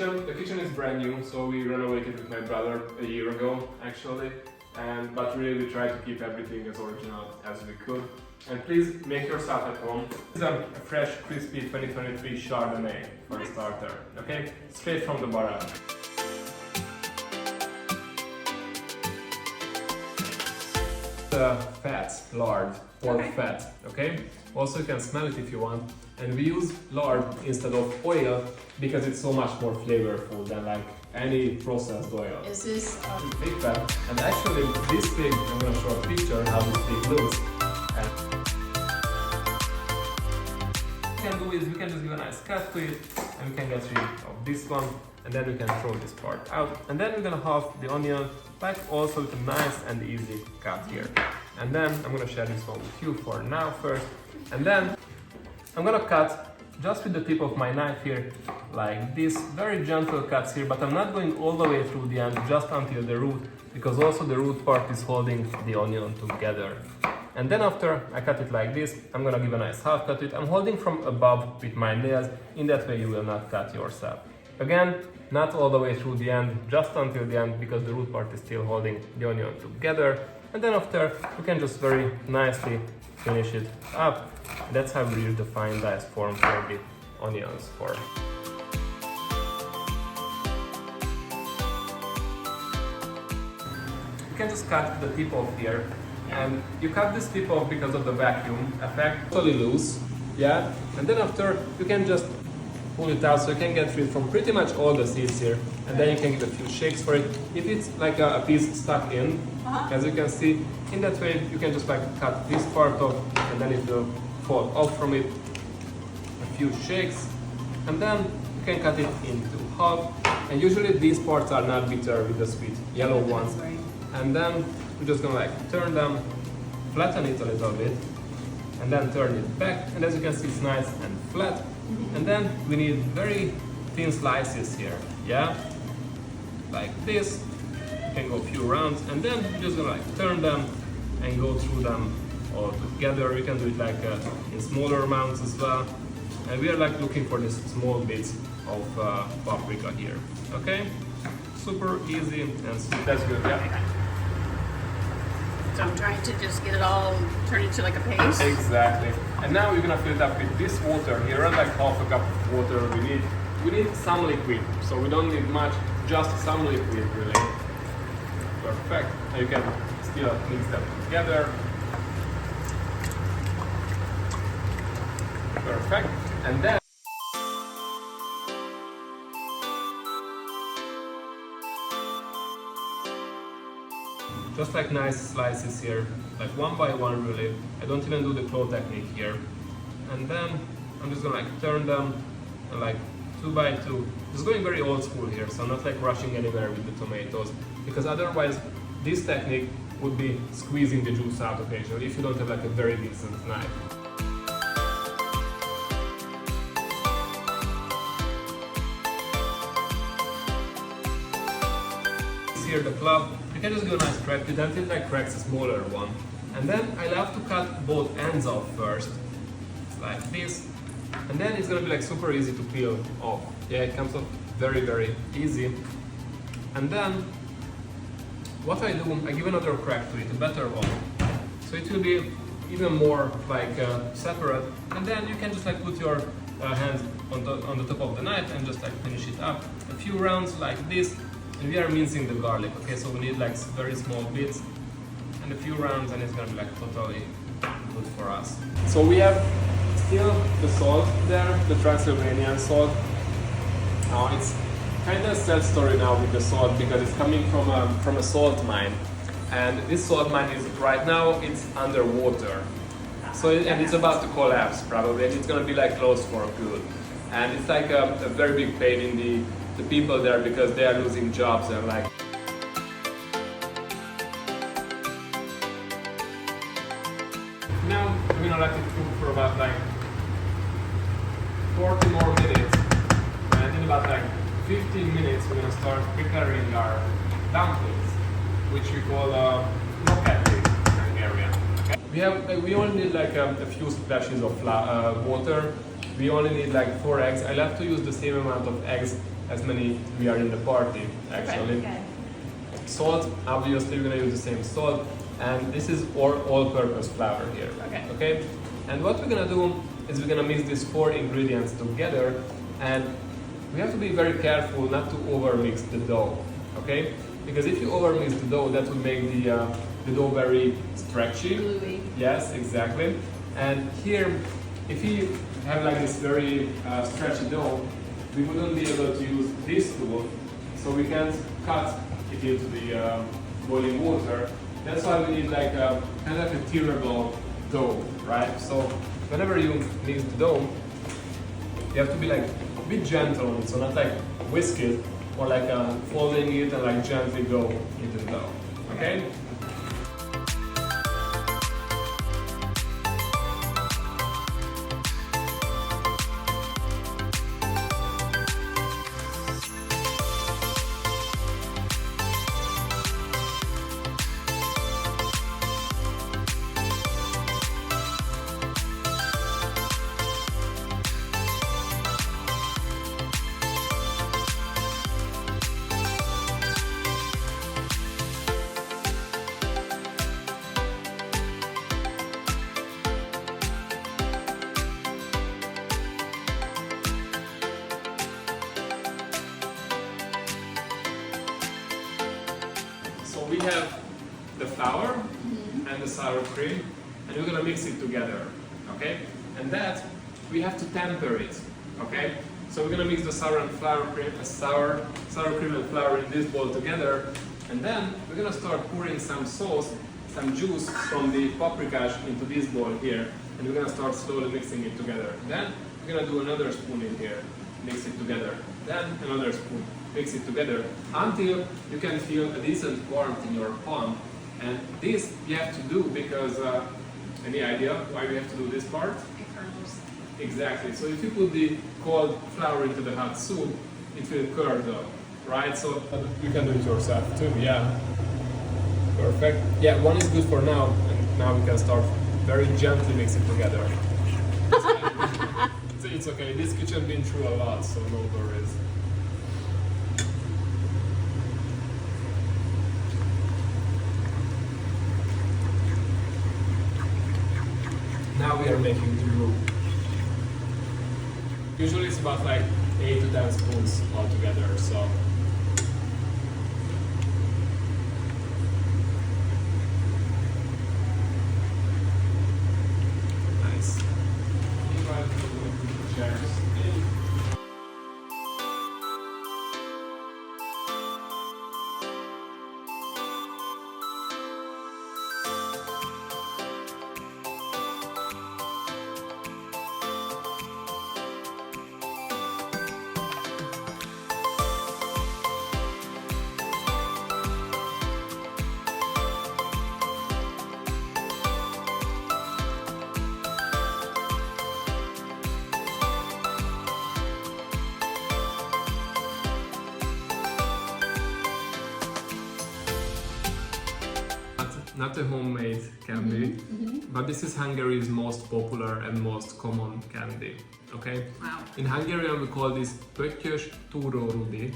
kitchen is brand new, so we renovated with my brother a year ago actually, but really we try to keep everything as original as we could. And please make yourself at home. This is a fresh, crispy 2023 Chardonnay for a starter, okay? Straight from the barrel. The fats, lard, pork fat, okay? Also you can smell it if you want. And we use lard instead of oil because it's so much more flavorful than like any processed oil. Is this pig fat? And actually this pig, I'm gonna show a picture how this pig looks. And what we can do is we can just give a nice cut to it and we can get rid of this one and then we can throw this part out. And then we're gonna halve the onion like also with a nice and easy cut here. And then I'm gonna share this one with you for now first. And then I'm gonna cut just with the tip of my knife here, like this, very gentle cuts here, but I'm not going all the way through the end, just until the root, because also the root part is holding the onion together. And then after I cut it like this, I'm gonna give a nice half cut to it. I'm holding from above with my nails, in that way you will not cut yourself. Again, not all the way through the end, just until the end, because the root part is still holding the onion together. And then after, you can just very nicely finish it up. That's how we use the fine diced form for the onions for. You can just cut the tip off here. And you cut this tip off because of the vacuum effect. Totally loose, yeah. And then after, you can just pull it out so you can get rid from pretty much all the seeds here. And then you can give a few shakes for it. If it's like a piece stuck in, as you can see, in that way you can just like cut this part off and then it will fall off from it. A few shakes. And then you can cut it into half. And usually these parts are not bitter with the sweet yellow ones. And then we're just gonna like turn them, flatten it a little bit, and then turn it back. And as you can see, it's nice and flat. And then we need very thin slices here, yeah? Like this. You can go a few rounds, and then we're just gonna like turn them and go through them all together. You can do it like in smaller amounts as well. And we are like looking for these small bits of paprika here, okay? Super easy and super. That's good, yeah. So I'm trying to just get it all turned into like a paste? Exactly. And now we're gonna fill it up with this water here, around like half a cup of water we need some liquid, so we don't need much, just some liquid really. Perfect. And you can still mix them together. Perfect. And then just like nice slices here, like one by one really. I don't even do the claw technique here. And then I'm just gonna like turn them and like 2 by 2. Just going very old school here, so I'm not like rushing anywhere with the tomatoes, because otherwise this technique would be squeezing the juice out occasionally if you don't have like a very decent knife. Here the club, you can just go nice crack it until it cracks a smaller one. And then I love to cut both ends off first, like this. And then it's gonna be like super easy to peel off. Yeah, it comes off very, very easy. And then what I do, I give another crack to it, a better one. So it will be even more like separate. And then you can just like put your hands on the top of the knife and just like finish it up. A few rounds like this. And we are mincing the garlic, okay? So we need like very small bits and a few rounds and it's gonna be like totally good for us. So we have still the salt there, the Transylvanian salt. Now it's kind of a sad story now with the salt because it's coming from a salt mine. And this salt mine is right now, it's underwater. So and it's about to collapse probably, and it's gonna be like closed for good. And it's like a very big pain in the people there because they are losing jobs and like. Now we're gonna let it cook for about like 40 more minutes, and in about like 15 minutes we're gonna start preparing our dumplings, which we call lokati in Hungarian. Okay? We only need like a few splashes of water. We only need like 4 eggs. I love to use the same amount of eggs as many we are in the party actually. Okay. Salt, obviously we're gonna use the same salt, and this is all-purpose flour here. Okay. And what we're gonna do is we're gonna mix these 4 ingredients together, and we have to be very careful not to overmix the dough. Okay, because if you overmix the dough, that will make the dough very stretchy. Gluey. Yes, exactly. And here, if you have like this very stretchy dough, we wouldn't be able to use this tool, so we can't cut it into the boiling water. That's why we need like a kind of a tearable dough, right? So whenever you mix the dough, you have to be like a bit gentle on it, so not like whisk it or like folding it and like gently go into the dough. Okay? So we have the flour and the sour cream, and we're gonna mix it together, okay? And that, we have to temper it, okay? So we're gonna mix the sour cream and flour in this bowl together, and then we're gonna start pouring some sauce, some juice from the paprikash into this bowl here, and we're gonna start slowly mixing it together. Then we're gonna do another spoon in here, mix it together. Then another spoon, mix it together until you can feel a decent warmth in your palm. And this you have to do because, any idea why we have to do this part? It curdles. Exactly. So if you put the cold flour into the hot soup, it will curdle, right? So you can do it yourself too, yeah. Perfect. Yeah, one is good for now, and now we can start very gently mix it together. It's okay, this kitchen been through a lot, so no worries. Now we are making the roux. Usually it's about like 8 to 10 spoons altogether, so. Nice. Not a homemade candy, but this is Hungary's most popular and most common candy. Okay? Wow. In Hungarian we call this pöttyös túrórudi,